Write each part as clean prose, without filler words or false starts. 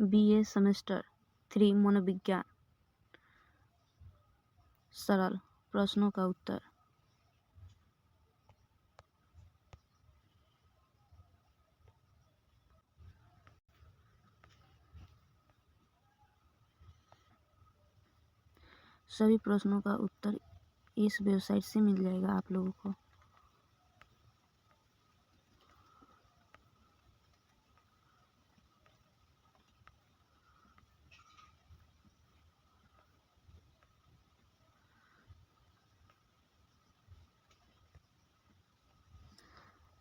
BA semester 3 मनोविज्ञान। सरल प्रश्नों का उत्तर। सभी प्रश्नों का उत्तर इस वेबसाइट से मिल जाएगा आप लोगों को।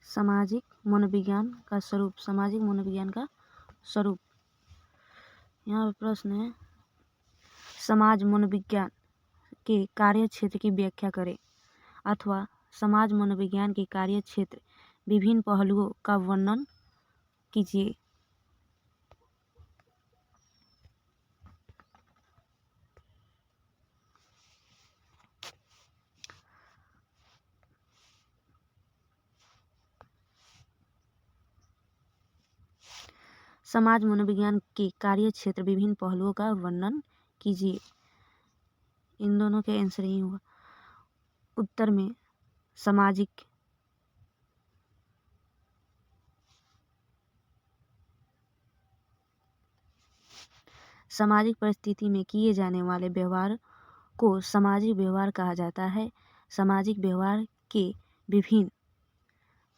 सामाजिक मनोविज्ञान का स्वरूप। सामाजिक मनोविज्ञान का स्वरूप। यहाँ पर प्रश्न है, समाज मनोविज्ञान के कार्य क्षेत्र की व्याख्या करें, अथवा समाज मनोविज्ञान के कार्य क्षेत्र विभिन्न पहलुओं का वर्णन कीजिए। समाज मनोविज्ञान के कार्य क्षेत्र विभिन्न पहलुओं का वर्णन कीजिए। इन दोनों के आंसर ही होगा। उत्तर में सामाजिक सामाजिक परिस्थिति में किए जाने वाले व्यवहार को सामाजिक व्यवहार कहा जाता है। सामाजिक व्यवहार के विभिन्न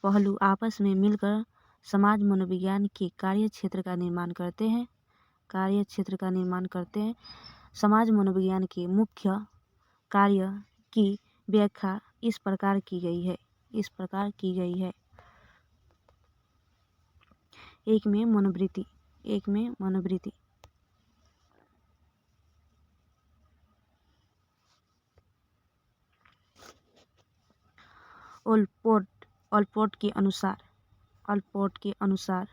पहलू आपस में मिलकर समाज मनोविज्ञान के कार्य क्षेत्र का निर्माण करते हैं। समाज मनोविज्ञान के मुख्य कार्य की व्याख्या इस प्रकार की गई है। एक में मनोवृत्ति। ओलपोर्ट के अनुसार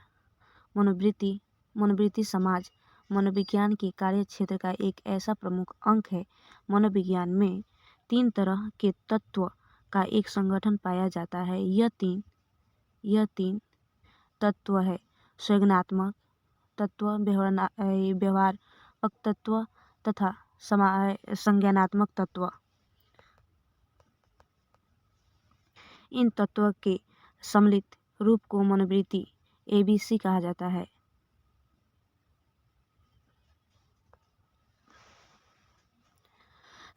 मनोवृत्ति समाज मनोविज्ञान के कार्य क्षेत्र का एक ऐसा प्रमुख अंग है। मनोविज्ञान में 3 तरह के तत्व का एक संगठन पाया जाता है। यह तीन तत्व है संज्ञानात्मक तत्व, व्यवहारक तत्व तथा संज्ञानात्मक तत्व। इन तत्वों के सम्मिलित रूप को मनोवृत्ति ABC कहा जाता है।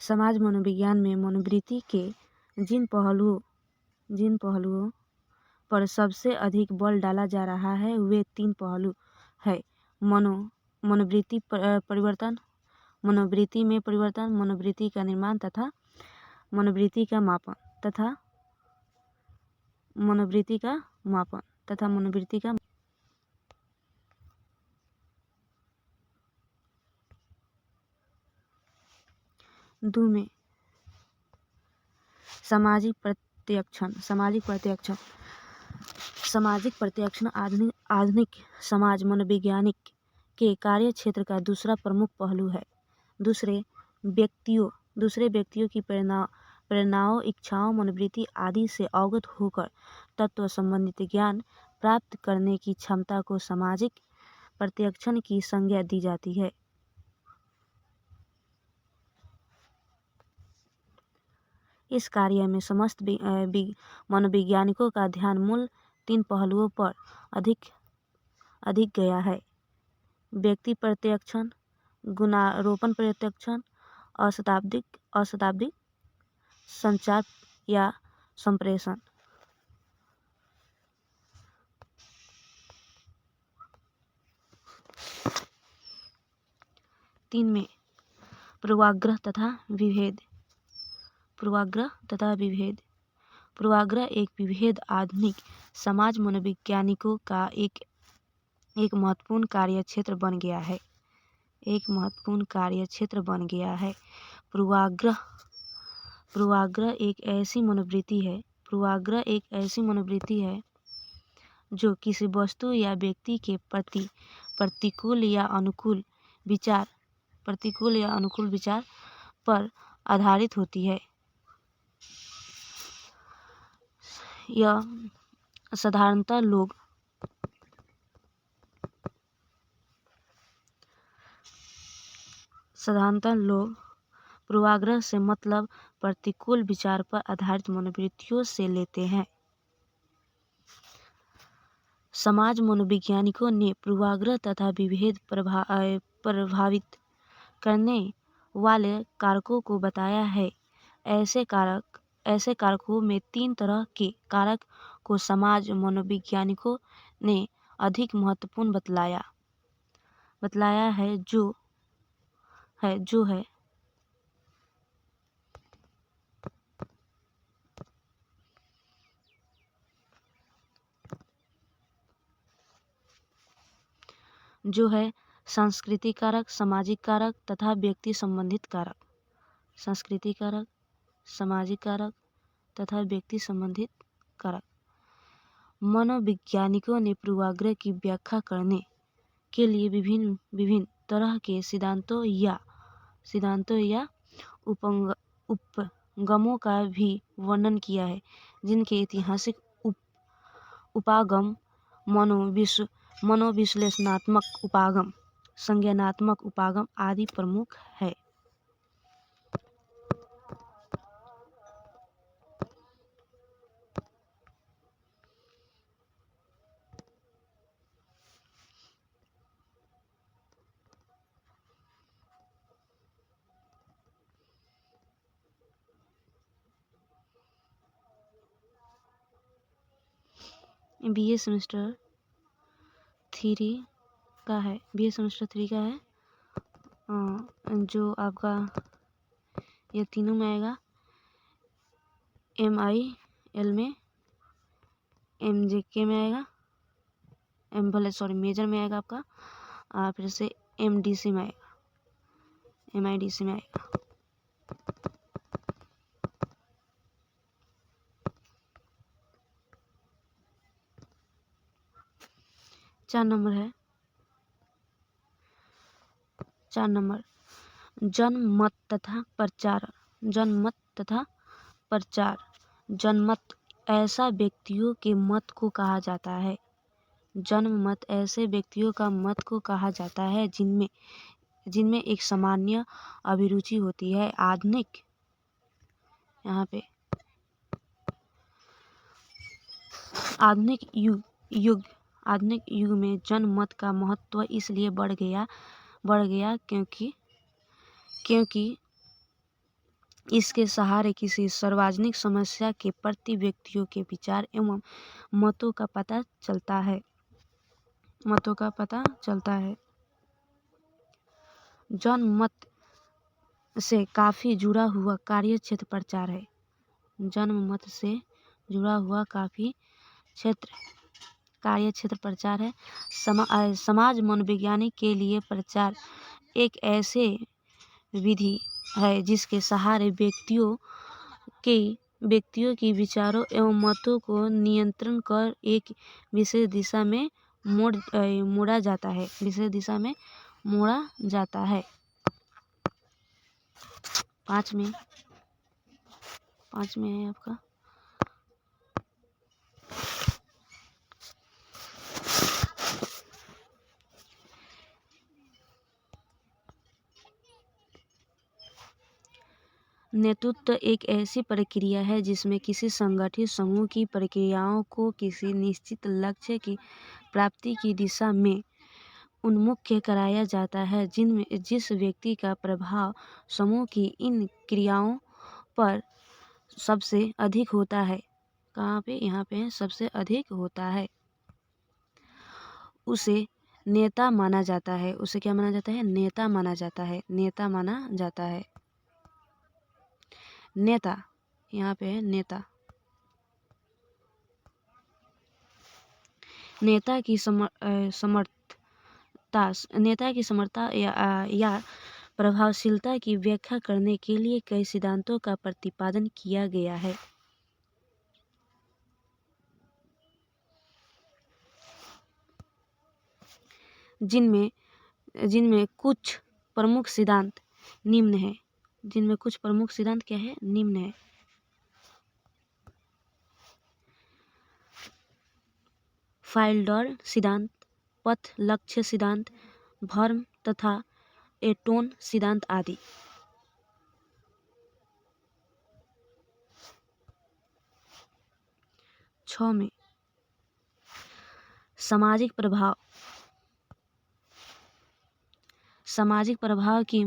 समाज मनोविज्ञान में मनोवृत्ति के जिन पहलुओं पर सबसे अधिक बल डाला जा रहा है वे 3 पहलू है। मनोवृत्ति परिवर्तन, मनोवृत्ति में परिवर्तन, मनोवृत्ति का निर्माण तथा मनोवृत्ति का मापन तथा मनोवृत्ति का दो में सामाजिक प्रत्याक्षण आधुनिक समाज मनोवैज्ञानिक के कार्य क्षेत्र का दूसरा प्रमुख पहलू है। दूसरे व्यक्तियों की प्रेरणाओं, इच्छाओं, मनोवृत्ति आदि से अवगत होकर तत्व संबंधित ज्ञान प्राप्त करने की क्षमता को सामाजिक प्रत्याक्षण की संज्ञा दी जाती है। इस कार्य में समस्त मनोवैज्ञानिकों का ध्यान मूल 3 पहलुओं पर अधिक गया है। व्यक्ति प्रत्याक्षण, गुणारोपण प्रत्याक्षण, अशाब्दिक संचार या संप्रेषण। तीन में पूर्वाग्रह तथा विभेद। पूर्वाग्रह एक विभेद आधुनिक समाज मनोवैज्ञानिकों का एक महत्वपूर्ण कार्य क्षेत्र बन गया है। पूर्वाग्रह एक ऐसी मनोवृत्ति है जो किसी वस्तु या व्यक्ति के प्रति प्रतिकूल या अनुकूल विचार पर आधारित होती है। यह साधारणतः लोग साधारणतः लोग पूर्वाग्रह से मतलब प्रतिकूल विचार पर आधारित मनोवृत्तियों से लेते हैं। समाज मनोवैज्ञानिकों ने पूर्वाग्रह तथा विभेद प्रभावित करने वाले कारकों को बताया है। ऐसे कारकों में 3 तरह के कारक को समाज मनोवैज्ञानिकों ने अधिक महत्वपूर्ण बतलाया है, जो है सांस्कृतिक कारक, सामाजिक कारक तथा व्यक्ति संबंधित कारक। सांस्कृतिक कारक, सामाजिक कारक तथा व्यक्ति संबंधित कारक। मनोवैज्ञानिकों ने पूर्वाग्रह की व्याख्या करने के लिए विभिन्न तरह के सिद्धांतों या उपगमों का भी वर्णन किया है, जिनके ऐतिहासिक उपागम, मनोविश्लेषणात्मक उपागम, संज्ञानात्मक उपागम आदि प्रमुख है। बीए सेमेस्टर 3 का है, जो आपका ये तीनों में आएगा। MIL में, MJK में आएगा, मेजर में आएगा आपका, और फिर से MDC में आएगा, MIDC में आएगा। चार नंबर जन्म मत तथा प्रचार। जनमत ऐसा व्यक्तियों के मत को कहा जाता है। जन्म मत ऐसे व्यक्तियों का मत को कहा जाता है जिनमें एक सामान्य अभिरुचि होती है। आधुनिक युग में जन्म मत का महत्व इसलिए बढ़ गया क्योंकि इसके सहारे किसी सार्वजनिक समस्या के प्रति व्यक्तियों के विचार एवं मतों का पता चलता है। जन्म मत से काफी जुड़ा हुआ कार्यक्षेत्र प्रचार है। जन्म मत से जुड़ा हुआ काफी कार्यक्षेत्र प्रचार है। समाज मनोविज्ञानी के लिए प्रचार एक ऐसे विधि है जिसके सहारे व्यक्तियों की विचारों एवं मतों को नियंत्रण कर एक विशेष दिशा में मोड़ा जाता है। 5 में है आपका नेतृत्व एक ऐसी प्रक्रिया है जिसमें किसी संगठित समूह की प्रक्रियाओं को किसी निश्चित लक्ष्य की प्राप्ति की दिशा में उन्मुख कराया जाता है, जिस व्यक्ति का प्रभाव समूह की इन क्रियाओं पर सबसे अधिक होता है। कहाँ पे? यहाँ पे सबसे अधिक होता है, उसे नेता माना जाता है। उसे क्या माना जाता है? नेता माना जाता है। नेता, यहाँ पे है नेता। नेता की समर्थता या प्रभावशीलता की व्याख्या करने के लिए कई सिद्धांतों का प्रतिपादन किया गया है। जिनमें कुछ प्रमुख सिद्धांत निम्न है। क्या है? निम्न है। फाइल्डर सिद्धांत, पथ लक्ष्य सिद्धांत, भर्म तथा ए टोन सिद्धांत आदि। छ में सामाजिक प्रभाव। सामाजिक प्रभाव की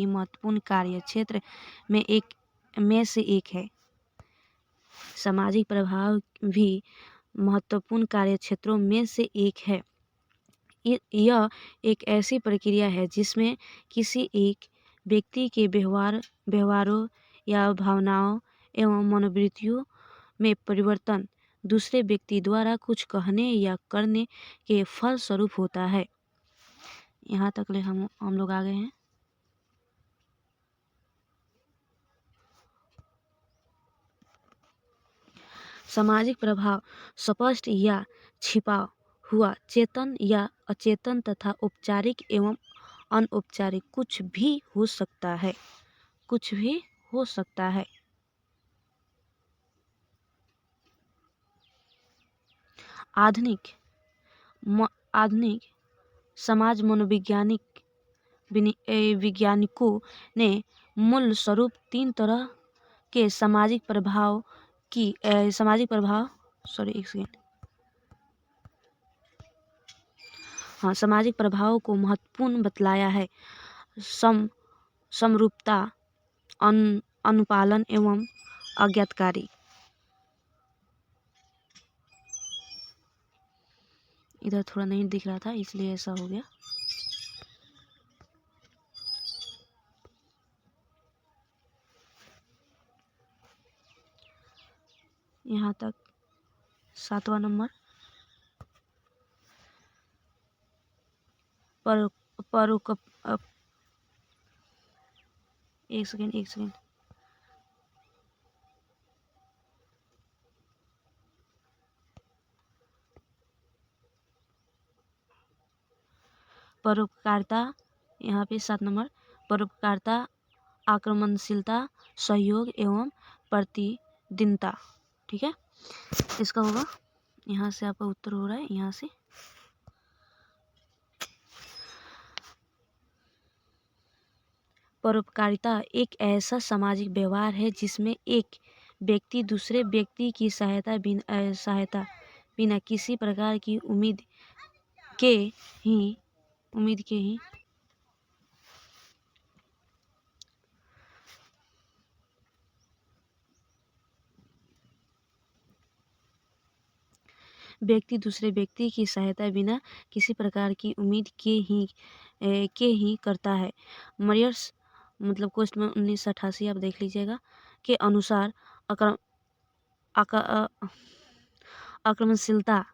महत्वपूर्ण कार्य क्षेत्र में से एक है। सामाजिक प्रभाव भी महत्वपूर्ण कार्य क्षेत्रों में से एक है। यह एक ऐसी प्रक्रिया है जिसमें किसी एक व्यक्ति के व्यवहारों या भावनाओं एवं मनोवृत्तियों में परिवर्तन दूसरे व्यक्ति द्वारा कुछ कहने या करने के फल स्वरूप होता है। यहाँ तक ले हम लोग आ गए हैं। सामाजिक प्रभाव स्पष्ट या छिपा हुआ, चेतन या अचेतन तथा औपचारिक एवं अनौपचारिक कुछ भी हो सकता है। आधुनिक समाज वैज्ञानिकों ने मूल स्वरूप 3 तरह के सामाजिक प्रभाव सामाजिक प्रभावों को महत्वपूर्ण बतलाया है। समरूपता, अनुपालन एवं अज्ञातकारी। इधर थोड़ा नहीं दिख रहा था इसलिए ऐसा हो गया। यहाँ तक 7वां नंबर एक सेकेंड। परोपकारिता, यहाँ पे 7 नंबर परोपकारिता, आक्रमणशीलता, सहयोग एवं प्रतिद्वंदिता। ठीक है, इसका होगा यहाँ से आपका उत्तर हो रहा है। यहाँ से परोपकारिता एक ऐसा सामाजिक व्यवहार है जिसमें एक व्यक्ति दूसरे व्यक्ति की सहायता बिना किसी प्रकार की उम्मीद के ही व्यक्ति दूसरे व्यक्ति की सहायता बिना किसी प्रकार की उम्मीद के ही करता है। मरियर्स मतलब क्वेश्चन में 1988 आप देख लीजिएगा के अनुसार आक्रमणशीलता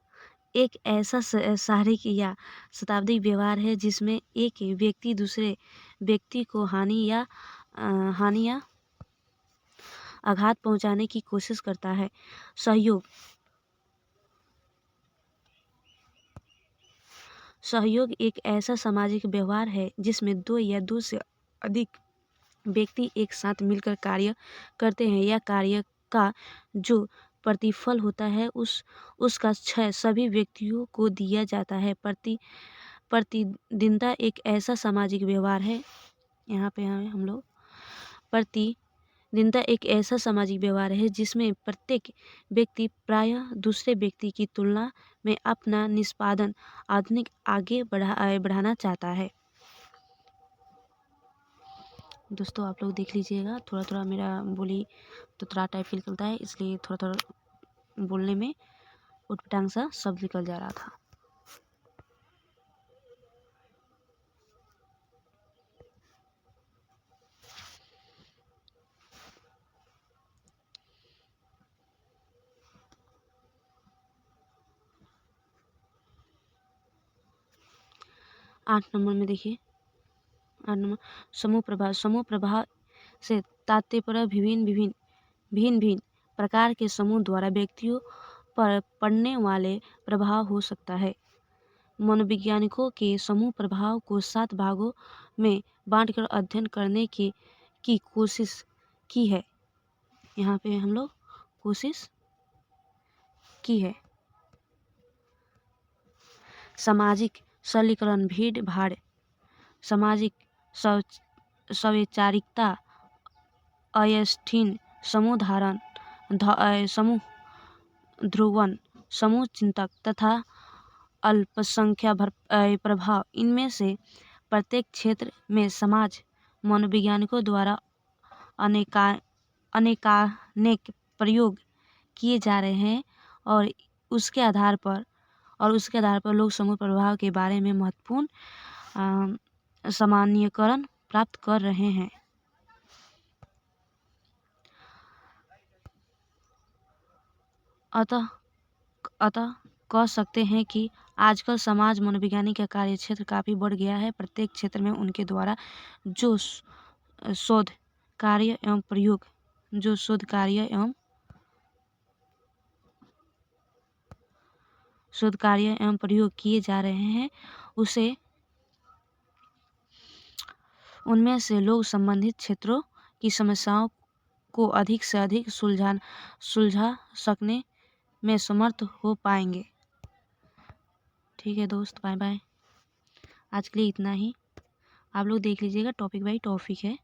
एक ऐसा शारीरिक या शताब्दी व्यवहार है जिसमें एक व्यक्ति दूसरे व्यक्ति को हानि या आघात पहुंचाने की कोशिश करता है। सहयोग एक ऐसा सामाजिक व्यवहार है जिसमें 2 या 2 से अधिक व्यक्ति एक साथ मिलकर कार्य करते हैं। यह कार्य का जो प्रतिफल होता है उसका क्षय सभी व्यक्तियों को दिया जाता है। प्रतिद्वंदिता एक ऐसा सामाजिक व्यवहार है, यहाँ पे हम लोग प्रतिद्वंदिता एक ऐसा सामाजिक व्यवहार है जिसमें प्रत्येक व्यक्ति प्रायः दूसरे व्यक्ति की तुलना में अपना निष्पादन आगे बढ़ाना चाहता है। दोस्तों आप लोग देख लीजिएगा, थोड़ा मेरा बोली तो थोड़ा टाइप फील करता है, इसलिए थोड़ा बोलने में उटपटांग सा शब्द निकल जा रहा था। आठ नंबर में देखिए, 8 नंबर समूह प्रभाव से तात्पर्य भिन्न प्रकार के समूह द्वारा व्यक्तियों पर पड़ने वाले प्रभाव हो सकता है। मनोवैज्ञानिकों के समूह प्रभाव को 7 भागों में बांटकर अध्ययन करने की कोशिश की है। यहाँ पे हम लोग कोशिश की है। सामाजिक सरलीकरण, भीड़ भाड़, सामाजिक स्वैचारिकता, अस्थायी समूह धारण, समूह ध्रुवन, समूह चिंतक तथा अल्पसंख्या प्रभाव, इनमें से प्रत्येक क्षेत्र में समाज मनोवैज्ञानिकों द्वारा अनेक प्रयोग किए जा रहे हैं और उसके आधार पर लोग समूह प्रभाव के बारे में महत्वपूर्ण सामान्यीकरण प्राप्त कर रहे हैं। अतः कह सकते हैं कि आजकल समाज मनोविज्ञानी का कार्य क्षेत्र काफ़ी बढ़ गया है। प्रत्येक क्षेत्र में उनके द्वारा जो शोध कार्य एवं प्रयोग किए जा रहे हैं उनमें से लोग संबंधित क्षेत्रों की समस्याओं को अधिक से अधिक सुलझा सकने में समर्थ हो पाएंगे। ठीक है दोस्त, बाय बाय। आज के लिए इतना ही। आप लोग देख लीजिएगा, टॉपिक बाई टॉपिक है।